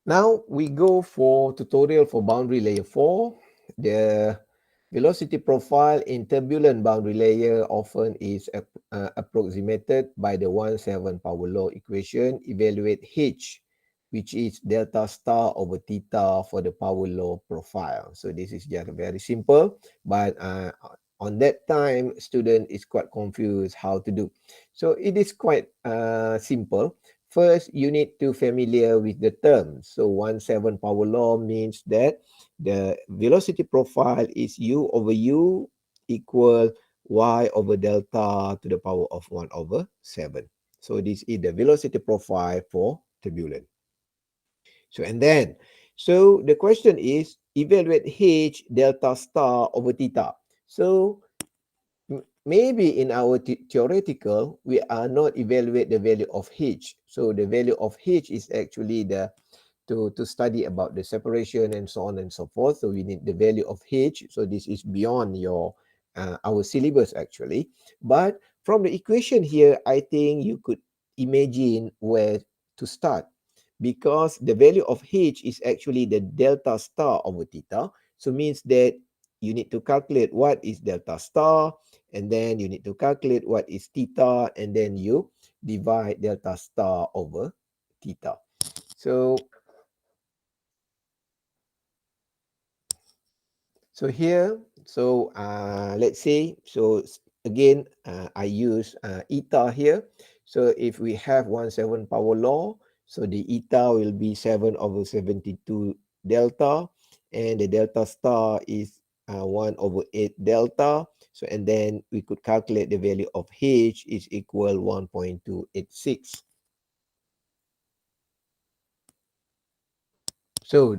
Now we go for tutorial for boundary layer 4. The velocity profile in turbulent boundary layer often is approximated by the 1/7 power law equation. Evaluate H, which is delta star over theta for the power law profile. So this is just very simple, but on that time, student is quite confused how to do. So it is quite simple. First, you need to familiar with the term. So 1/7 power law means that the velocity profile is u over u equal y over delta to the power of 1 over 7. So this is the velocity profile for turbulent. So and then, so the question is evaluate h delta star over theta. So maybe in our theoretical, we are not evaluate the value of h. So the value of h is actually the to study about the separation and so on and so forth. So we need the value of h. So this is beyond your our syllabus actually. But from the equation here, I think you could imagine where to start, because the value of h is actually the delta star over theta. So means that you need to calculate what is delta star, and then you need to calculate what is theta, and then you divide delta star over theta. So here, so let's say, so again, I use eta here. So if we have 1/7 power law, so the eta will be 7 over 72 delta, and the delta star is 1 over 8 delta. So and then we could calculate the value of h is equal 1.286. So